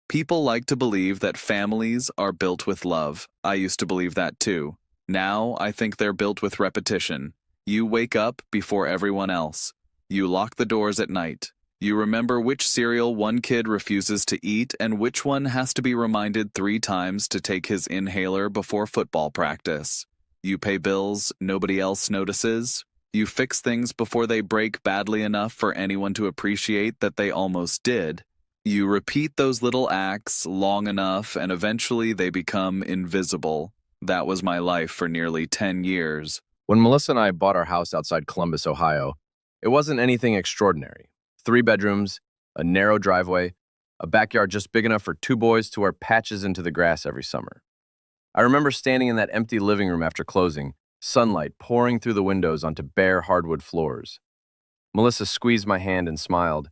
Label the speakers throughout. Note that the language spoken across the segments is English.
Speaker 1: People like to believe that families are built with love. I used to believe that too. Now I think they're built with repetition. You wake up before everyone else. You lock the doors at night. You remember which cereal one kid refuses to eat and which one has to be reminded 3 times to take his inhaler before football practice. You pay bills nobody else notices. You fix things before they break badly enough for anyone to appreciate that they almost did. You repeat those little acts long enough and eventually they become invisible. That was my life for nearly 10 years.
Speaker 2: When Melissa and I bought our house outside Columbus, Ohio, it wasn't anything extraordinary. 3 bedrooms, a narrow driveway, a backyard just big enough for 2 boys to wear patches into the grass every summer. I remember standing in that empty living room after closing, sunlight pouring through the windows onto bare hardwood floors. Melissa squeezed my hand and smiled.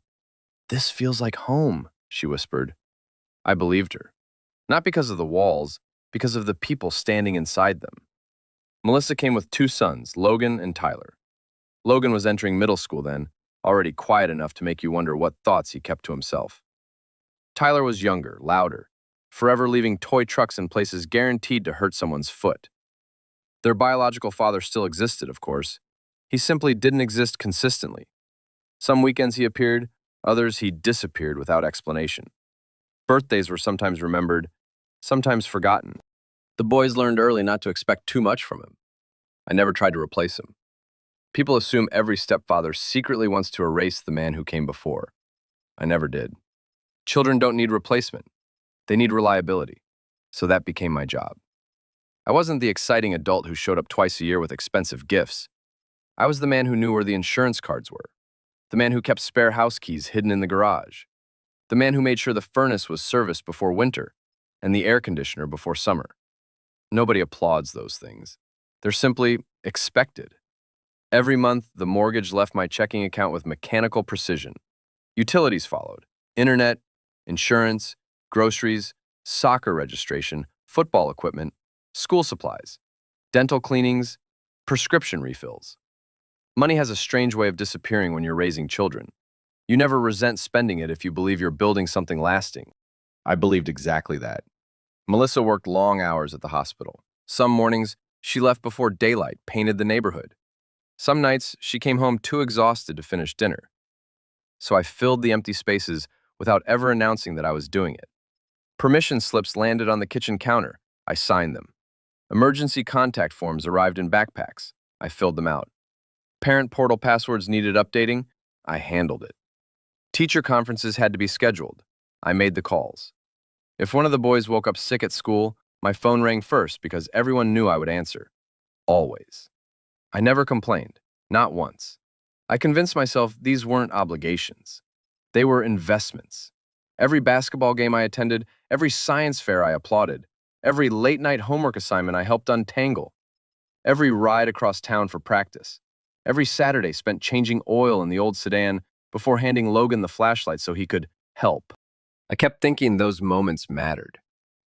Speaker 2: "This feels like home," she whispered. I believed her. Not because of the walls, because of the people standing inside them. Melissa came with 2 sons, Logan and Tyler. Logan was entering middle school then, already quiet enough to make you wonder what thoughts he kept to himself. Tyler was younger, louder, forever leaving toy trucks in places guaranteed to hurt someone's foot. Their biological father still existed, of course. He simply didn't exist consistently. Some weekends he appeared, others he disappeared without explanation. Birthdays were sometimes remembered, sometimes forgotten. The boys learned early not to expect too much from him. I never tried to replace him. People assume every stepfather secretly wants to erase the man who came before. I never did. Children don't need replacement. They need reliability. So that became my job. I wasn't the exciting adult who showed up twice a year with expensive gifts. I was the man who knew where the insurance cards were. The man who kept spare house keys hidden in the garage. The man who made sure the furnace was serviced before winter and the air conditioner before summer. Nobody applauds those things. They're simply expected. Every month, the mortgage left my checking account with mechanical precision. Utilities followed: internet, insurance, groceries, soccer registration, football equipment, school supplies, dental cleanings, prescription refills. Money has a strange way of disappearing when you're raising children. You never resent spending it if you believe you're building something lasting. I believed exactly that. Melissa worked long hours at the hospital. Some mornings, she left before daylight, painted the neighborhood. Some nights, she came home too exhausted to finish dinner. So I filled the empty spaces without ever announcing that I was doing it. Permission slips landed on the kitchen counter. I signed them. Emergency contact forms arrived in backpacks. I filled them out. Parent portal passwords needed updating. I handled it. Teacher conferences had to be scheduled. I made the calls. If one of the boys woke up sick at school, my phone rang first because everyone knew I would answer. Always. I never complained, not once. I convinced myself these weren't obligations. They were investments. Every basketball game I attended, every science fair I applauded, every late-night homework assignment I helped untangle, every ride across town for practice, every Saturday spent changing oil in the old sedan before handing Logan the flashlight so he could help. I kept thinking those moments mattered.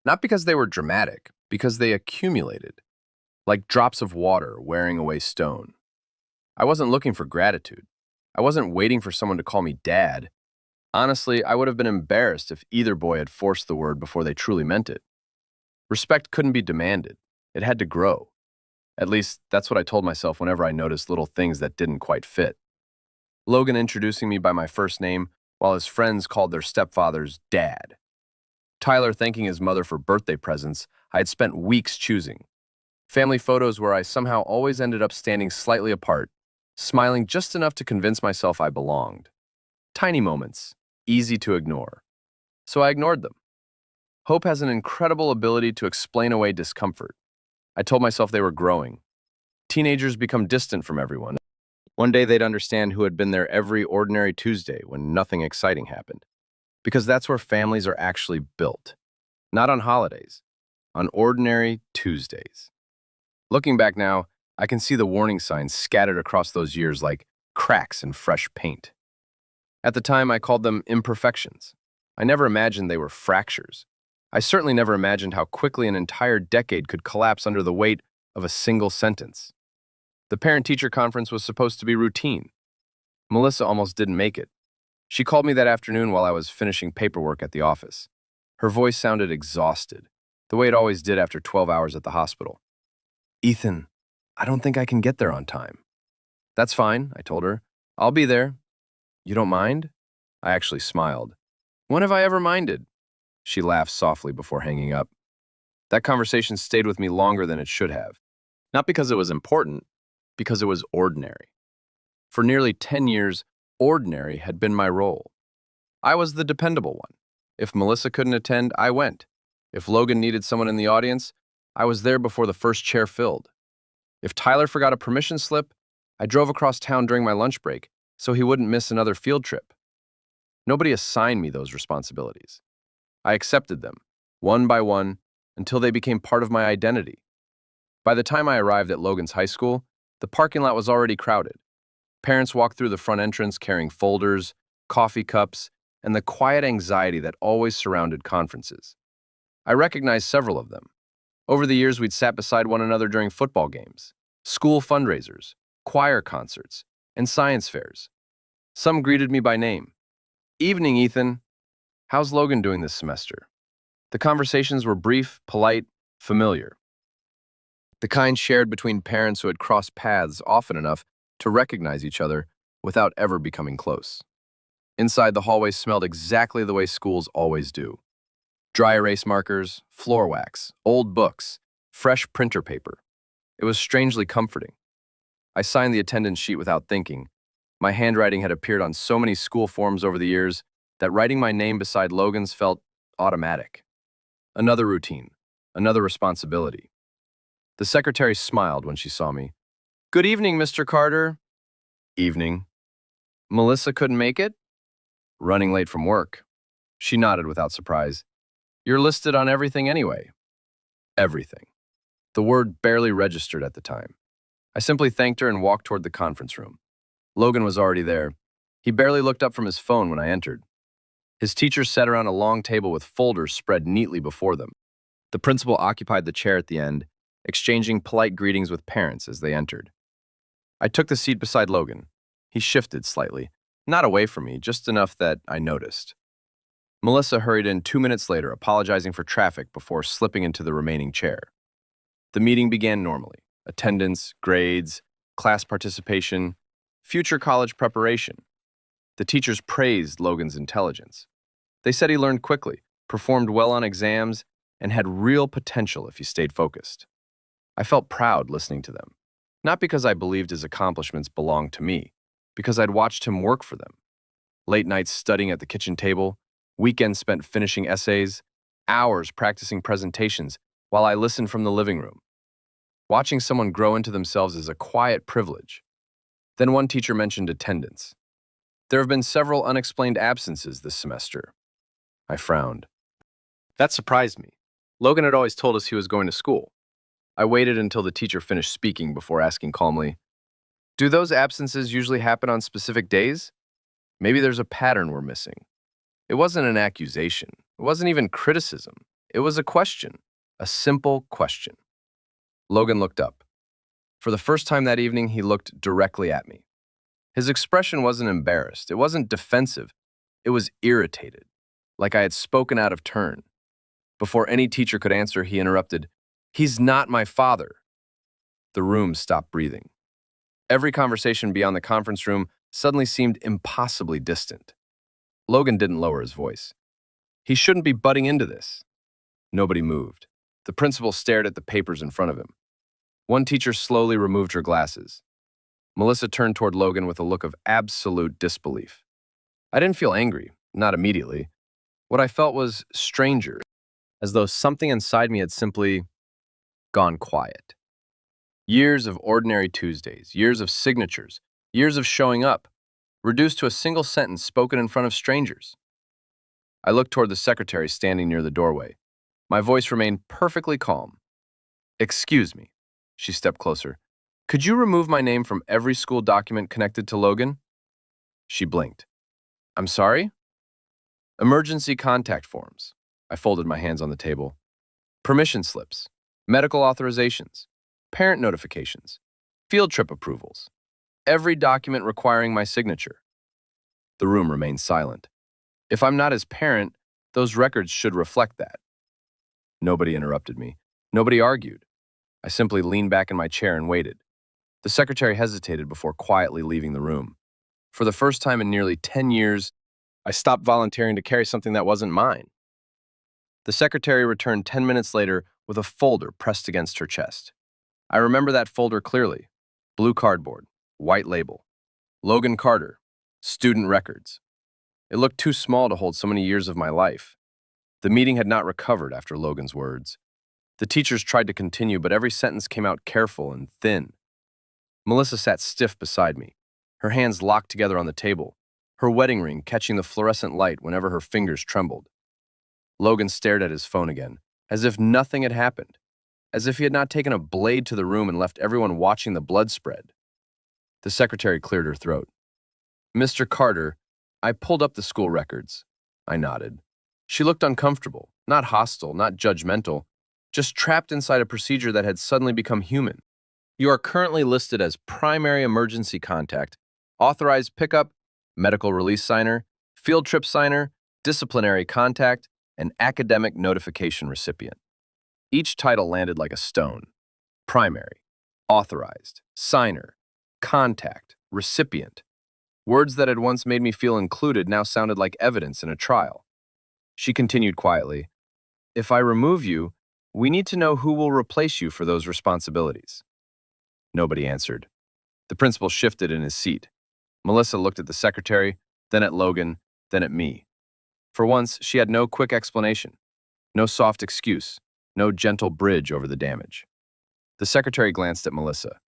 Speaker 2: Not because they were dramatic, because they accumulated, like drops of water wearing away stone. I wasn't looking for gratitude. I wasn't waiting for someone to call me dad. Honestly, I would have been embarrassed if either boy had forced the word before they truly meant it. Respect couldn't be demanded. It had to grow. At least, that's what I told myself whenever I noticed little things that didn't quite fit. Logan introducing me by my first name, while his friends called their stepfathers Dad. Tyler thanking his mother for birthday presents I had spent weeks choosing. Family photos where I somehow always ended up standing slightly apart, smiling just enough to convince myself I belonged. Tiny moments, easy to ignore. So I ignored them. Hope has an incredible ability to explain away discomfort. I told myself they were growing. Teenagers become distant from everyone. One day they'd understand who had been there every ordinary Tuesday when nothing exciting happened. Because that's where families are actually built. Not on holidays, on ordinary Tuesdays. Looking back now, I can see the warning signs scattered across those years like cracks in fresh paint. At the time, I called them imperfections. I never imagined they were fractures. I certainly never imagined how quickly an entire decade could collapse under the weight of a single sentence. The parent-teacher conference was supposed to be routine. Melissa almost didn't make it. She called me that afternoon while I was finishing paperwork at the office. Her voice sounded exhausted, the way it always did after 12 hours at the hospital. "Ethan, I don't think I can get there on time." "That's fine," I told her. "I'll be there." "You don't mind?" I actually smiled. "When have I ever minded?" She laughed softly before hanging up. That conversation stayed with me longer than it should have. Not because it was important, because it was ordinary. For nearly 10 years, ordinary had been my role. I was the dependable one. If Melissa couldn't attend, I went. If Logan needed someone in the audience, I was there before the first chair filled. If Tyler forgot a permission slip, I drove across town during my lunch break so he wouldn't miss another field trip. Nobody assigned me those responsibilities. I accepted them, one by one, until they became part of my identity. By the time I arrived at Logan's high school, the parking lot was already crowded. Parents walked through the front entrance carrying folders, coffee cups, and the quiet anxiety that always surrounded conferences. I recognized several of them. Over the years, we'd sat beside one another during football games, school fundraisers, choir concerts, and science fairs. Some greeted me by name. "Evening, Ethan. How's Logan doing this semester?" The conversations were brief, polite, familiar. The kind shared between parents who had crossed paths often enough to recognize each other without ever becoming close. Inside, the hallway smelled exactly the way schools always do. Dry erase markers, floor wax, old books, fresh printer paper. It was strangely comforting. I signed the attendance sheet without thinking. My handwriting had appeared on so many school forms over the years that writing my name beside Logan's felt automatic. Another routine, another responsibility. The secretary smiled when she saw me. "Good evening, Mr. Carter." "Evening." "Melissa couldn't make it?" "Running late from work." She nodded without surprise. "You're listed on everything anyway." Everything. The word barely registered at the time. I simply thanked her and walked toward the conference room. Logan was already there. He barely looked up from his phone when I entered. His teachers sat around a long table with folders spread neatly before them. The principal occupied the chair at the end, exchanging polite greetings with parents as they entered. I took the seat beside Logan. He shifted slightly, not away from me, just enough that I noticed. Melissa hurried in 2 minutes later, apologizing for traffic before slipping into the remaining chair. The meeting began normally. Attendance, grades, class participation, future college preparation. The teachers praised Logan's intelligence. They said he learned quickly, performed well on exams, and had real potential if he stayed focused. I felt proud listening to them, not because I believed his accomplishments belonged to me, because I'd watched him work for them. Late nights studying at the kitchen table, weekends spent finishing essays, hours practicing presentations while I listened from the living room. Watching someone grow into themselves is a quiet privilege. Then one teacher mentioned attendance. There have been several unexplained absences this semester. I frowned. That surprised me. Logan had always told us he was going to school. I waited until the teacher finished speaking before asking calmly, "Do those absences usually happen on specific days? Maybe there's a pattern we're missing." It wasn't an accusation. It wasn't even criticism. It was a question, a simple question. Logan looked up. For the first time that evening, he looked directly at me. His expression wasn't embarrassed. It wasn't defensive. It was irritated, like I had spoken out of turn. Before any teacher could answer, he interrupted, "He's not my father." The room stopped breathing. Every conversation beyond the conference room suddenly seemed impossibly distant. Logan didn't lower his voice. "He shouldn't be butting into this." Nobody moved. The principal stared at the papers in front of him. One teacher slowly removed her glasses. Melissa turned toward Logan with a look of absolute disbelief. I didn't feel angry, not immediately. What I felt was stranger, as though something inside me had simply gone quiet. Years of ordinary Tuesdays, years of signatures, years of showing up, reduced to a single sentence spoken in front of strangers. I looked toward the secretary standing near the doorway. My voice remained perfectly calm. "Excuse me." She stepped closer. "Could you remove my name from every school document connected to Logan?" She blinked. "I'm sorry?" "Emergency contact forms." I folded my hands on the table. "Permission slips, medical authorizations, parent notifications, field trip approvals. Every document requiring my signature." The room remained silent. If I'm not his parent, Those records should reflect that. Nobody interrupted me. Nobody argued. I simply leaned back in my chair and waited. The secretary hesitated before quietly leaving the room. For the first time in nearly 10 years, I stopped volunteering to carry something that wasn't mine. The secretary returned 10 minutes later with a folder pressed against her chest. I remember that folder clearly. Blue cardboard, white label. Logan Carter, student records. It looked too small to hold so many years of my life. The meeting had not recovered after Logan's words. The teachers tried to continue, but every sentence came out careful and thin. Melissa sat stiff beside me, her hands locked together on the table, her wedding ring catching the fluorescent light whenever her fingers trembled. Logan stared at his phone again, as if nothing had happened, as if he had not taken a blade to the room and left everyone watching the blood spread. The secretary cleared her throat. "Mr. Carter, I pulled up the school records." I nodded. She looked uncomfortable, not hostile, not judgmental, just trapped inside a procedure that had suddenly become human. "You are currently listed as primary emergency contact, authorized pickup, medical release signer, field trip signer, disciplinary contact, and academic notification recipient." Each title landed like a stone. Primary, authorized, signer, contact, recipient. Words that had once made me feel included now sounded like evidence in a trial. She continued quietly, "If I remove you, we need to know who will replace you for those responsibilities." Nobody answered. The principal shifted in his seat. Melissa looked at the secretary, then at Logan, then at me. For once, she had no quick explanation, no soft excuse, no gentle bridge over the damage. The secretary glanced at Melissa.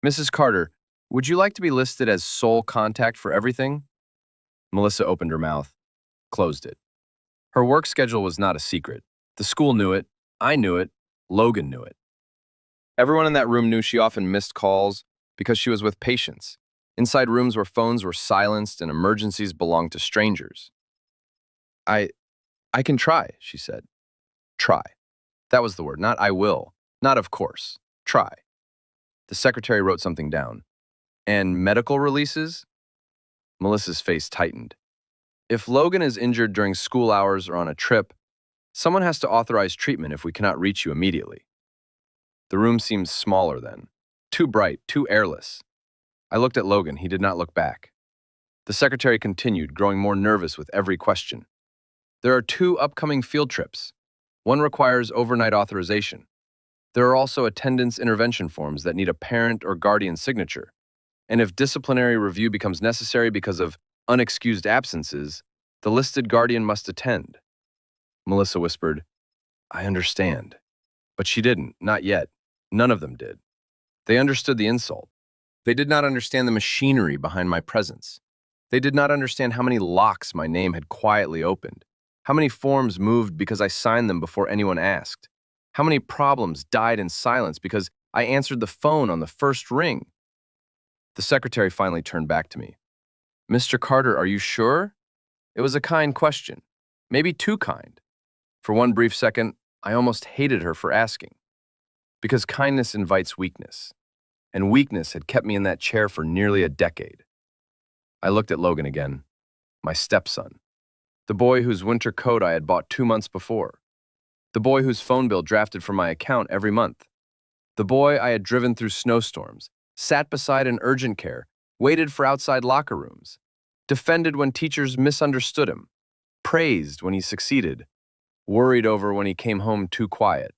Speaker 2: "Mrs. Carter, would you like to be listed as sole contact for everything?" Melissa opened her mouth, closed it. Her work schedule was not a secret. The school knew it, I knew it, Logan knew it. Everyone in that room knew she often missed calls because she was with patients, inside rooms where phones were silenced and emergencies belonged to strangers. I can try," she said. Try. That was the word, not "I will," not "of course." Try. The secretary wrote something down. "And medical releases?" Melissa's face tightened. "If Logan is injured during school hours or on a trip, someone has to authorize treatment if we cannot reach you immediately." The room seemed smaller then, too bright, too airless. I looked at Logan. He did not look back. The secretary continued, growing more nervous with every question. "There are 2 upcoming field trips. One requires overnight authorization. There are also attendance intervention forms that need a parent or guardian signature. And if disciplinary review becomes necessary because of unexcused absences, the listed guardian must attend." Melissa whispered, "I understand." But she didn't, not yet. None of them did. They understood the insult. They did not understand the machinery behind my presence. They did not understand how many locks my name had quietly opened, how many forms moved because I signed them before anyone asked, how many problems died in silence because I answered the phone on the first ring. The secretary finally turned back to me. "Mr. Carter, are you sure?" It was a kind question, maybe too kind. For one brief second, I almost hated her for asking. Because kindness invites weakness, and weakness had kept me in that chair for nearly a decade. I looked at Logan again, my stepson, the boy whose winter coat I had bought 2 months before, the boy whose phone bill drafted from my account every month, the boy I had driven through snowstorms, sat beside in urgent care, waited for outside locker rooms, defended when teachers misunderstood him, praised when he succeeded, worried over when he came home too quiet.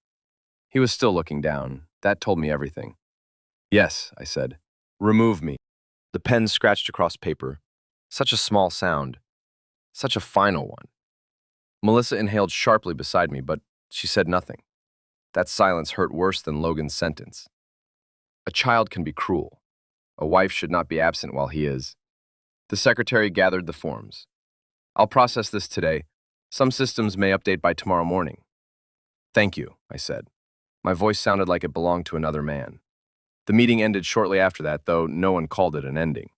Speaker 2: He was still looking down. That told me everything. "Yes," I said. "Remove me." The pen scratched across paper. Such a small sound. Such a final one. Melissa inhaled sharply beside me, but she said nothing. That silence hurt worse than Logan's sentence. A child can be cruel. A wife should not be absent while he is. The secretary gathered the forms. "I'll process this today. Some systems may update by tomorrow morning." "Thank you," I said. My voice sounded like it belonged to another man. The meeting ended shortly after that, though no one called it an ending.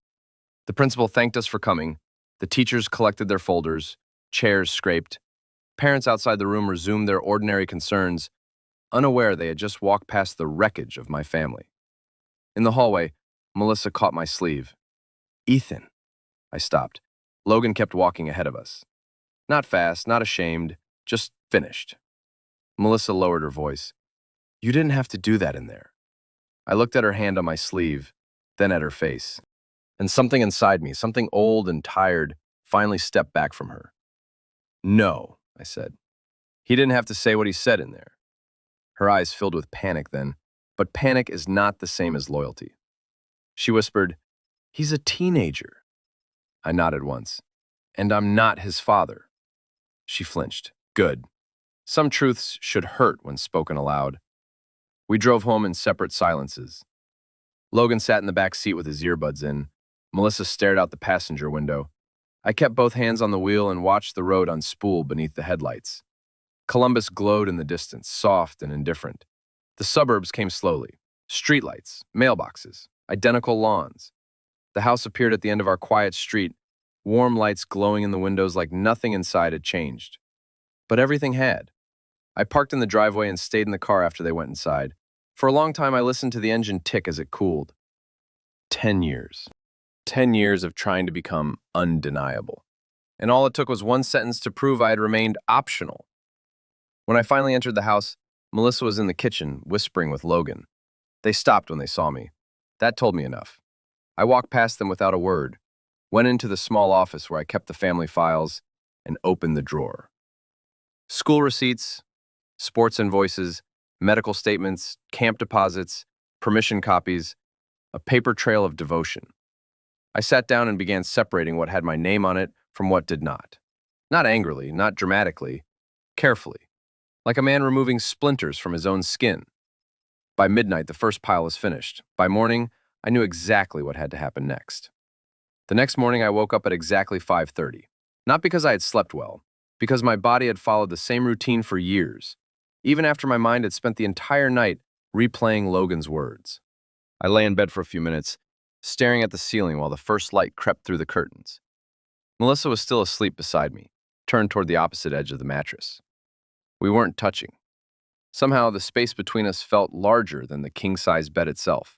Speaker 2: The principal thanked us for coming. The teachers collected their folders. Chairs scraped. Parents outside the room resumed their ordinary concerns, unaware they had just walked past the wreckage of my family. In the hallway, Melissa caught my sleeve. "Ethan." I stopped. Logan kept walking ahead of us. Not fast, not ashamed, just finished. Melissa lowered her voice. You didn't have to do that in there. I looked at her hand on my sleeve, then at her face. And something inside me, something old and tired, finally stepped back from her. No, I said. He didn't have to say what he said in there. Her eyes filled with panic then, but panic is not the same as loyalty. She whispered, he's a teenager. I nodded once. And I'm not his father. She flinched. Good. Some truths should hurt when spoken aloud. We drove home in separate silences. Logan sat in the back seat with his earbuds in. Melissa stared out the passenger window. I kept both hands on the wheel and watched the road unspool beneath the headlights. Columbus glowed in the distance, soft and indifferent. The suburbs came slowly. Streetlights, mailboxes, identical lawns. The house appeared at the end of our quiet street, warm lights glowing in the windows like nothing inside had changed. But everything had. I parked in the driveway and stayed in the car after they went inside. For a long time, I listened to the engine tick as it cooled. 10 years. 10 years of trying to become undeniable. And all it took was one sentence to prove I had remained optional. When I finally entered the house, Melissa was in the kitchen, whispering with Logan. They stopped when they saw me. That told me enough. I walked past them without a word, went into the small office where I kept the family files, and opened the drawer. School receipts, sports invoices, medical statements, camp deposits, permission copies, a paper trail of devotion. I sat down and began separating what had my name on it from what did not. Not angrily, not dramatically, carefully, like a man removing splinters from his own skin. By midnight, the first pile was finished. By morning, I knew exactly what had to happen next. The next morning, I woke up at exactly 5:30. Not because I had slept well, because my body had followed the same routine for years, even after my mind had spent the entire night replaying Logan's words. I lay in bed for a few minutes, staring at the ceiling while the first light crept through the curtains. Melissa was still asleep beside me, turned toward the opposite edge of the mattress. We weren't touching. Somehow, the space between us felt larger than the king-size bed itself.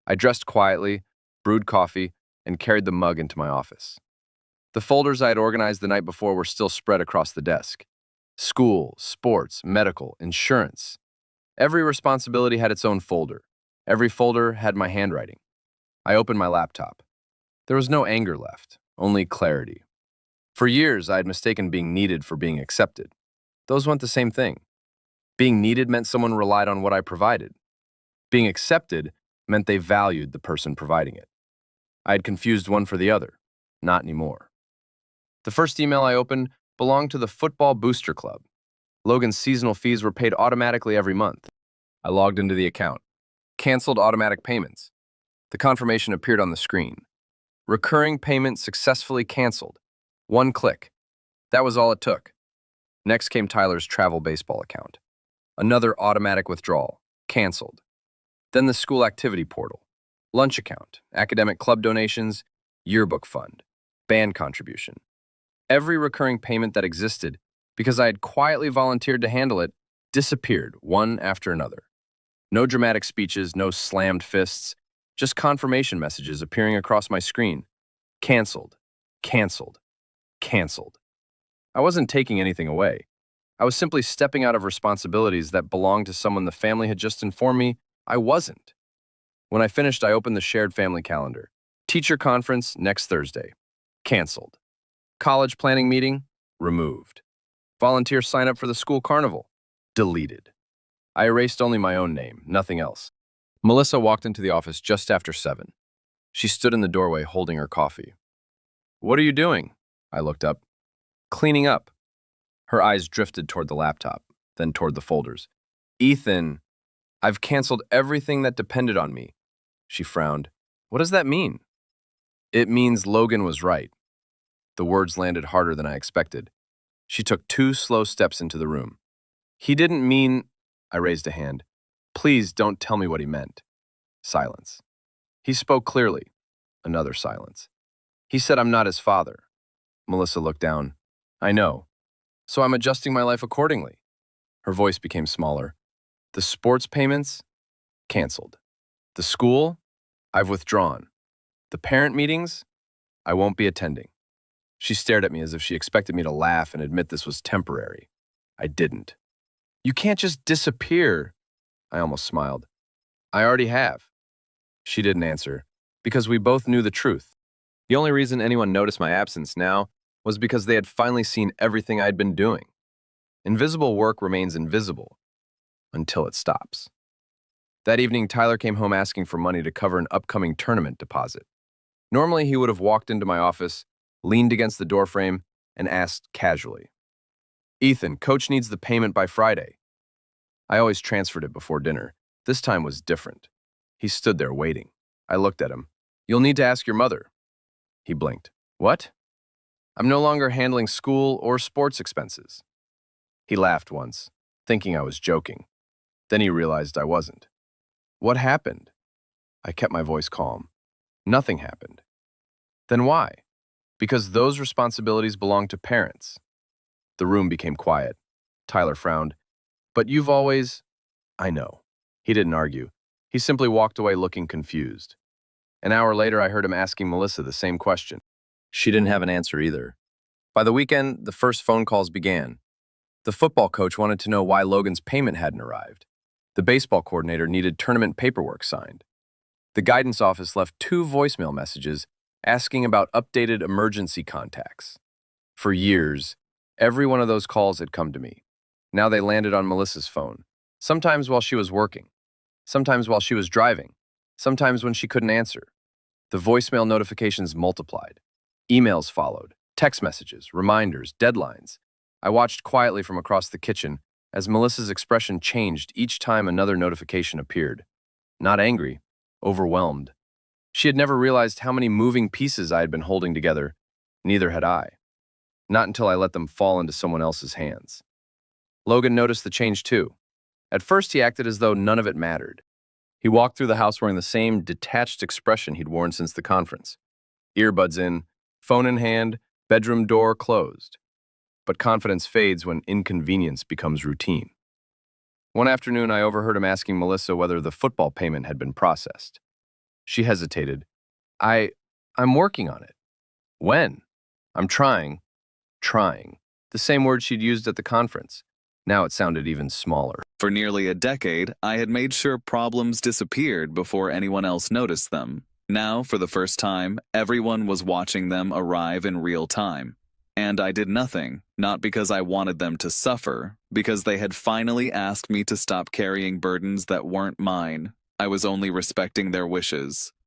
Speaker 2: I dressed quietly, brewed coffee, and carried the mug into my office. The folders I had organized the night before were still spread across the desk. School, sports, medical, insurance. Every responsibility had its own folder. Every folder had my handwriting. I opened my laptop. There was no anger left, only clarity. For years, I had mistaken being needed for being accepted. Those weren't the same thing. Being needed meant someone relied on what I provided. Being accepted meant they valued the person providing it. I had confused one for the other. Not anymore. The first email I opened belonged to the Football Booster Club. Logan's seasonal fees were paid automatically every month. I logged into the account. Canceled automatic payments. The confirmation appeared on the screen. Recurring payment successfully canceled. One click. That was all it took. Next came Tyler's travel baseball account. Another automatic withdrawal. Canceled. Then the school activity portal. Lunch account, academic club donations, yearbook fund, band contribution. Every recurring payment that existed, because I had quietly volunteered to handle it, disappeared one after another. No dramatic speeches, no slammed fists, just confirmation messages appearing across my screen. Canceled, canceled, canceled. I wasn't taking anything away. I was simply stepping out of responsibilities that belonged to someone the family had just informed me I wasn't. When I finished, I opened the shared family calendar. Teacher conference next Thursday. Canceled. College planning meeting? Removed. Volunteer sign up for the school carnival? Deleted. I erased only my own name, nothing else. Melissa walked into the office just after 7. She stood in the doorway holding her coffee. What are you doing? I looked up. Cleaning up. Her eyes drifted toward the laptop, then toward the folders. Ethan, I've canceled everything that depended on me. She frowned. What does that mean? It means Logan was right. The words landed harder than I expected. She took 2 slow steps into the room. He didn't mean... I raised a hand. Please don't tell me what he meant. Silence. He spoke clearly. Another silence. He said I'm not his father. Melissa looked down. I know. So I'm adjusting my life accordingly. Her voice became smaller. The sports payments? Canceled. The school? I've withdrawn. The parent meetings? I won't be attending. She stared at me as if she expected me to laugh and admit this was temporary. I didn't. You can't just disappear. I almost smiled. I already have. She didn't answer, because we both knew the truth. The only reason anyone noticed my absence now was because they had finally seen everything I'd been doing. Invisible work remains invisible until it stops. That evening, Tyler came home asking for money to cover an upcoming tournament deposit. Normally, he would have walked into my office, leaned against the doorframe, and asked casually, "Ethan, coach needs the payment by Friday." I always transferred it before dinner. This time was different. He stood there waiting. I looked at him. "You'll need to ask your mother." He blinked. "What?" "I'm no longer handling school or sports expenses." He laughed once, thinking I was joking. Then he realized I wasn't. "What happened?" I kept my voice calm. "Nothing happened." "Then why?" "Because those responsibilities belong to parents." The room became quiet. Tyler frowned. "But you've always—" "I know." He didn't argue. He simply walked away looking confused. An hour later, I heard him asking Melissa the same question. She didn't have an answer either. By the weekend, the first phone calls began. The football coach wanted to know why Logan's payment hadn't arrived. The baseball coordinator needed tournament paperwork signed. The guidance office left 2 voicemail messages asking about updated emergency contacts. For years, every one of those calls had come to me. Now they landed on Melissa's phone, sometimes while she was working, sometimes while she was driving, sometimes when she couldn't answer. The voicemail notifications multiplied. Emails followed, text messages, reminders, deadlines. I watched quietly from across the kitchen as Melissa's expression changed each time another notification appeared. Not angry, overwhelmed. She had never realized how many moving pieces I had been holding together. Neither had I. Not until I let them fall into someone else's hands. Logan noticed the change too. At first, he acted as though none of it mattered. He walked through the house wearing the same detached expression he'd worn since the conference. Earbuds in, phone in hand, bedroom door closed. But confidence fades when inconvenience becomes routine. One afternoon, I overheard him asking Melissa whether the football payment had been processed. She hesitated. I'm working on it." "When?" "I'm trying." Trying. The same word she'd used at the conference. Now it sounded even smaller.
Speaker 1: For nearly a decade, I had made sure problems disappeared before anyone else noticed them. Now, for the first time, everyone was watching them arrive in real time. And I did nothing, not because I wanted them to suffer, because they had finally asked me to stop carrying burdens that weren't mine. I was only respecting their wishes.